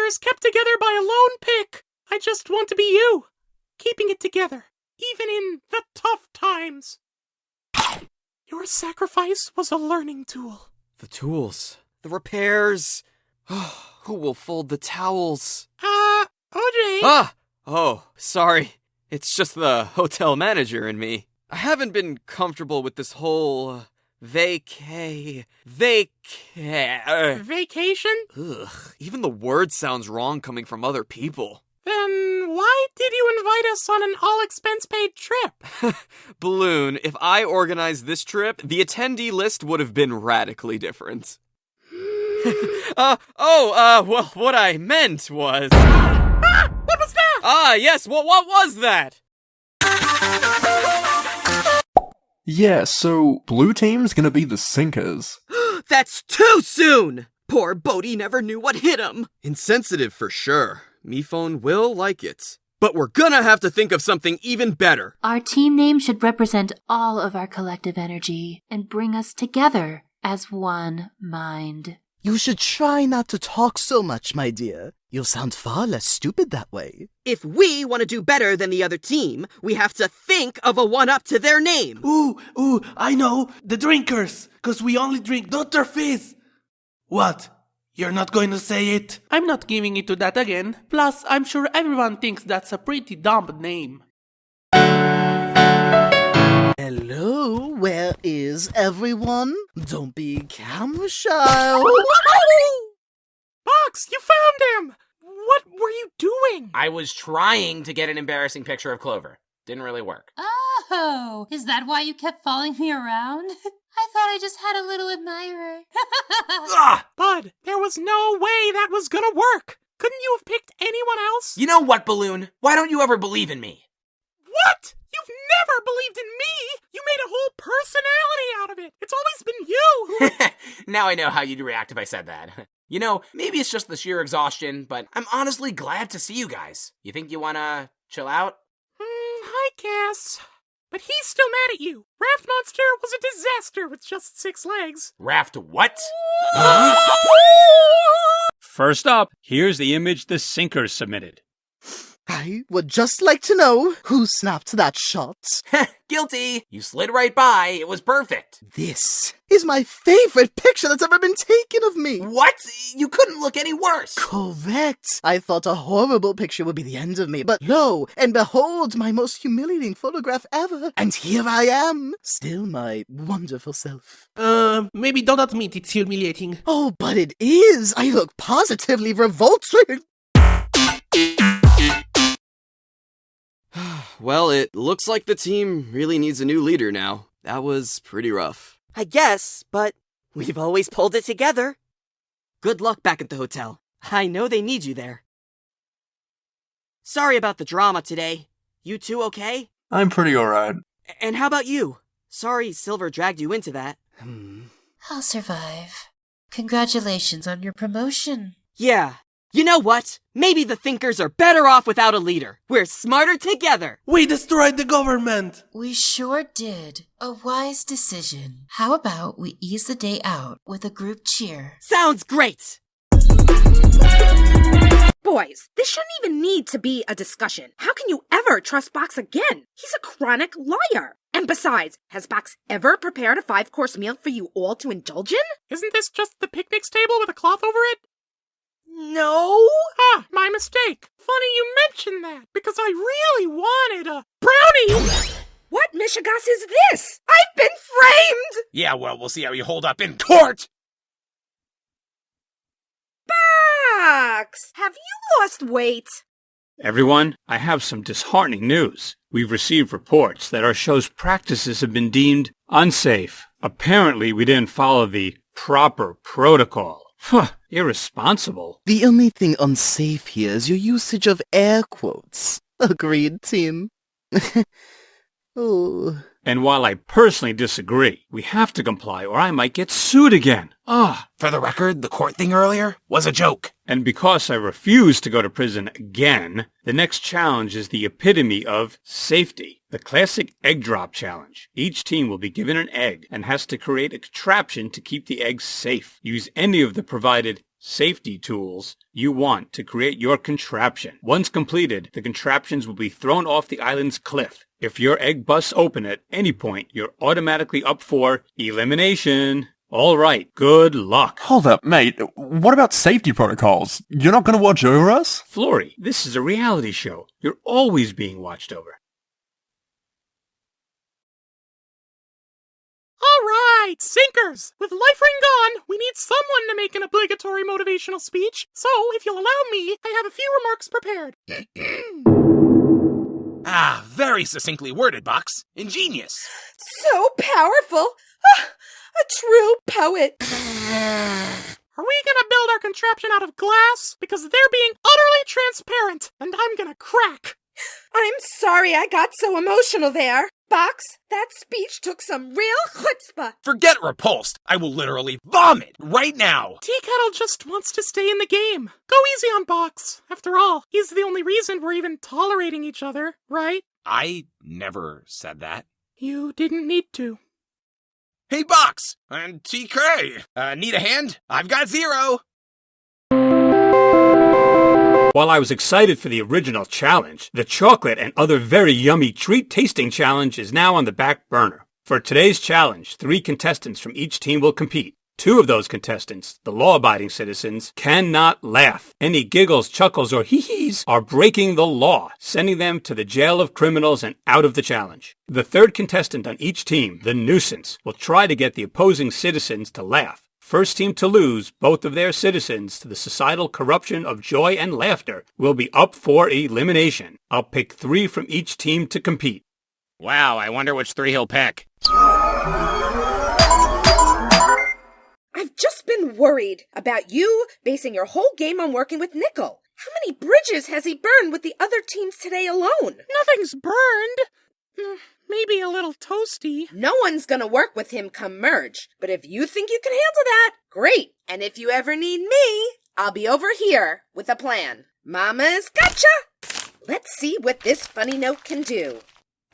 thinkers kept together by a lone pick. I just want to be you, keeping it together, even in the tough times. Your sacrifice was a learning tool. The tools. The repairs. Who will fold the towels? OJ. Oh, sorry. It's just the hotel manager in me. I haven't been comfortable with this whole vacation? Ugh, even the word sounds wrong coming from other people. Then why did you invite us on an all-expense-paid trip? Balloon, if I organized this trip, the attendee list would have been radically different. Well, what I meant was... What was that? Yes, what was that? Yeah, so blue team's gonna be the sinkers. That's too soon! Poor Bodhi never knew what hit him. Insensitive for sure. Me phone will like it. But we're gonna have to think of something even better. Our team name should represent all of our collective energy and bring us together as one mind. You should try not to talk so much, my dear. You'll sound far less stupid that way. If we want to do better than the other team, we have to think of a one-up to their name. Ooh, I know. The drinkers. 'Cause we only drink Dr. Fizz. What? You're not going to say it? I'm not giving it to that again. Plus, I'm sure everyone thinks that's a pretty dumb name. Hello, where is everyone? Don't be camera shy. Box, you found him! What were you doing? I was trying to get an embarrassing picture of Clover. Didn't really work. Oh, is that why you kept following me around? I thought I just had a little admirer. Bud, there was no way that was gonna work. Couldn't you have picked anyone else? You know what, Balloon? Why don't you ever believe in me? What? You've never believed in me! You made a whole personality out of it! It's always been you! Now I know how you'd react if I said that. You know, maybe it's just the sheer exhaustion, but I'm honestly glad to see you guys. You think you wanna chill out? I guess. But he's still mad at you. Raft Monster was a disaster with just 6 legs. Raft what? First up, here's the image the sinkers submitted. I would just like to know who snapped that shot. Guilty! You slid right by. It was perfect. This is my favorite picture that's ever been taken of me. What? You couldn't look any worse. Correct. I thought a horrible picture would be the end of me, but lo and behold, my most humiliating photograph ever. And here I am, still my wonderful self. Maybe don't admit it's humiliating. Oh, but it is. I look positively revolting. Well, it looks like the team really needs a new leader now. That was pretty rough. I guess, but we've always pulled it together. Good luck back at the hotel. I know they need you there. Sorry about the drama today. You two okay? I'm pretty alright. And how about you? Sorry Silver dragged you into that. I'll survive. Congratulations on your promotion. Yeah. You know what? Maybe the thinkers are better off without a leader. We're smarter together. We destroyed the government. We sure did. A wise decision. How about we ease the day out with a group cheer? Sounds great. Boys, this shouldn't even need to be a discussion. How can you ever trust Box again? He's a chronic liar. And besides, has Box ever prepared a 5-course meal for you all to indulge in? Isn't this just the picnic table with a cloth over it? No. My mistake. Funny you mentioned that, because I really wanted a brownie. What mishigas is this? I've been framed! Yeah, well, we'll see how you hold up in court! Box, have you lost weight? Everyone, I have some disheartening news. We've received reports that our show's practices have been deemed unsafe. Apparently, we didn't follow the proper protocol. Irresponsible. The only thing unsafe here is your usage of air quotes. Agreed, team. Oh. And while I personally disagree, we have to comply or I might get sued again. For the record, the court thing earlier was a joke. And because I refuse to go to prison again, the next challenge is the epitome of safety. The classic egg drop challenge. Each team will be given an egg and has to create a contraption to keep the eggs safe. Use any of the provided safety tools you want to create your contraption. Once completed, the contraptions will be thrown off the island's cliff. If your egg busts open at any point, you're automatically up for elimination. All right, good luck. Hold up, mate. What about safety protocols? You're not gonna watch over us? Flory, this is a reality show. You're always being watched over. All right, sinkers! With Life Ring gone, we need someone to make an obligatory motivational speech. So, if you'll allow me, I have a few remarks prepared. Very succinctly worded, Box. Ingenious. So powerful. A true poet. Are we gonna build our contraption out of glass? Because they're being utterly transparent, and I'm gonna crack. I'm sorry I got so emotional there. Box, that speech took some real chutzpah. Forget repulsed. I will literally vomit right now. Tea Kettle just wants to stay in the game. Go easy on Box. After all, he's the only reason we're even tolerating each other, right? I never said that. You didn't need to. Hey, Box! And TK! Need a hand? I've got 0! While I was excited for the original challenge, the chocolate and other very yummy treat tasting challenge is now on the back burner. For today's challenge, 3 contestants from each team will compete. 2 of those contestants, the law-abiding citizens, cannot laugh. Any giggles, chuckles, or hee-hees are breaking the law, sending them to the jail of criminals and out of the challenge. The 3rd contestant on each team, the nuisance, will try to get the opposing citizens to laugh. First team to lose both of their citizens to the societal corruption of joy and laughter will be up for elimination. I'll pick 3 from each team to compete. Wow, I wonder which 3 he'll pick. I've just been worried about you basing your whole game on working with Nickel. How many bridges has he burned with the other teams today alone? Nothing's burned. Maybe a little toasty. No one's gonna work with him come merge. But if you think you can handle that, great. And if you ever need me, I'll be over here with a plan. Mama's gotcha! Let's see what this funny note can do.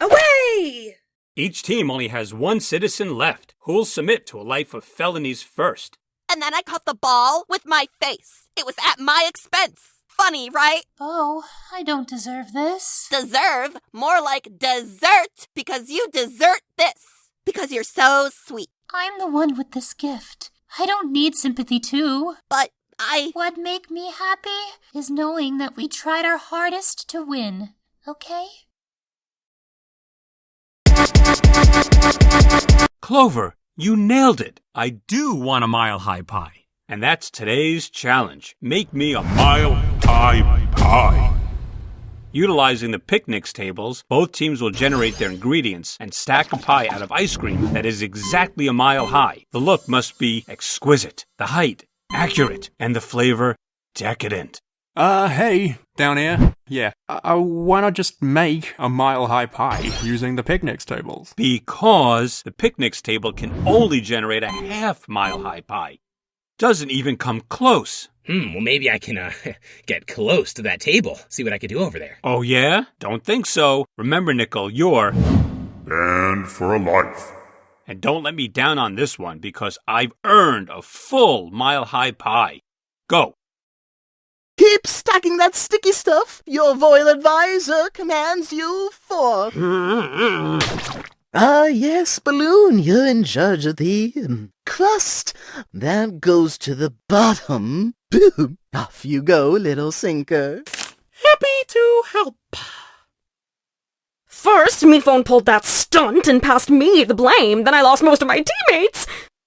Away! Each team only has 1 citizen left, who'll submit to a life of felonies first. And then I caught the ball with my face. It was at my expense. Funny, right? Oh, I don't deserve this. Deserve? More like dessert, because you desert this. Because you're so sweet. I'm the one with this gift. I don't need sympathy too. But What make me happy is knowing that we tried our hardest to win, okay? Clover, you nailed it. I do want a mile-high pie. And that's today's challenge. Make me a mile-high pie. Utilizing the picnics tables, both teams will generate their ingredients and stack a pie out of ice cream that is exactly a mile high. The look must be exquisite, the height accurate, and the flavor decadent. Hey, down here. Yeah. Why not just make a mile-high pie using the picnics tables? Because the picnics table can only generate a half-mile-high pie. Doesn't even come close. Well, maybe I can, get close to that table, see what I can do over there. Oh, yeah? Don't think so. Remember, Nickel, you're banned for life. And don't let me down on this one, because I've earned a full mile-high pie. Go. Keep stacking that sticky stuff. Your royal advisor commands you for. Yes, Balloon, you're in charge of the crust. That goes to the bottom. Boom. Off you go, little sinker. Happy to help. First, Mephone pulled that stunt and passed me the blame, then I lost most of my teammates.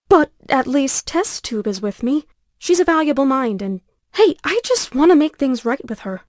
But at least Test Tube is with me. She's a valuable mind, and hey, I just want to make things right with her.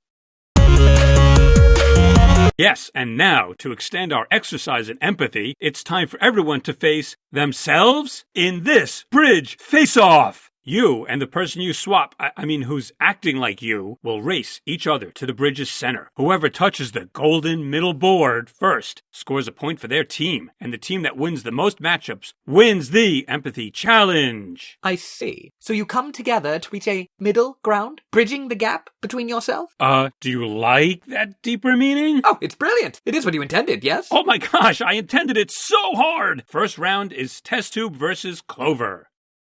Yes, and now, to extend our exercise in empathy, it's time for everyone to face themselves in this bridge face-off. You and the person you swap, who's acting like you, will race each other to the bridge's center. Whoever touches the golden middle board first scores a point for their team, and the team that wins the most matchups wins the empathy challenge. I see. So you come together to reach a middle ground, bridging the gap between yourself? Do you like that deeper meaning? Oh, it's brilliant. It is what you intended, yes? Oh my gosh, I intended it so hard! First round is Test Tube versus Clover.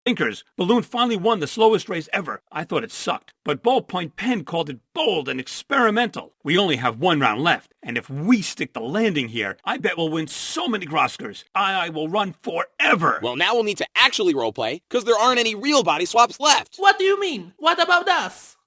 Thinkers, Balloon finally won the slowest race ever. I thought it sucked, but Ballpoint Pen called it bold and experimental. We only have 1 round left, and if we stick the landing here, I bet we'll win so many Groskers. I will run forever. Well, now we'll need to actually roleplay, because there aren't any real body swaps left. What do you mean? What about us?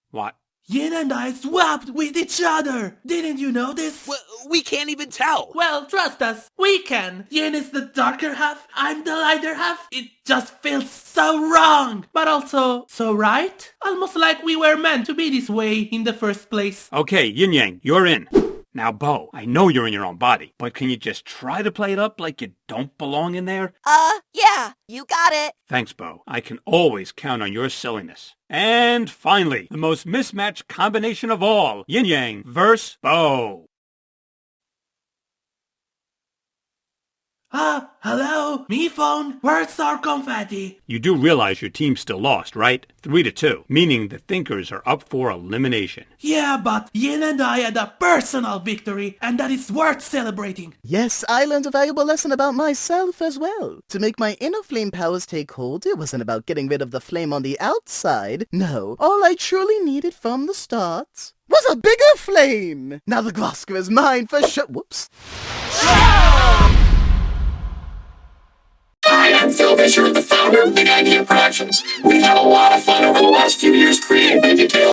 What? Yin and I swapped with each other. Didn't you know this? Well, we can't even tell. Well, trust us, we can. Yin is the darker half, I'm the lighter half. It just feels so wrong, but also so right. Almost like we were meant to be this way in the first place. Okay, Yin Yang, you're in. Now, Bo, I know you're in your own body, but can you just try to play it up like you don't belong in there? Yeah, you got it. Thanks, Bo. I can always count on your silliness. And finally, the most mismatched combination of all, Yin Yang versus Bo. Hello? Me phone? Where's our confetti? You do realize your team still lost, right? 3-2, meaning the Thinkers are up for elimination. Yeah, but Yin and I had a personal victory, and that is worth celebrating. Yes, I learned a valuable lesson about myself as well. To make my inner flame powers take hold, it wasn't about getting rid of the flame on the outside. No, all I truly needed from the start was a bigger flame. Now the Grosker is mine for sure. Whoops. Hi, I'm Phil Fisher, the founder of Inanimate Productions. We've had a lot of fun over the last few years creating the details.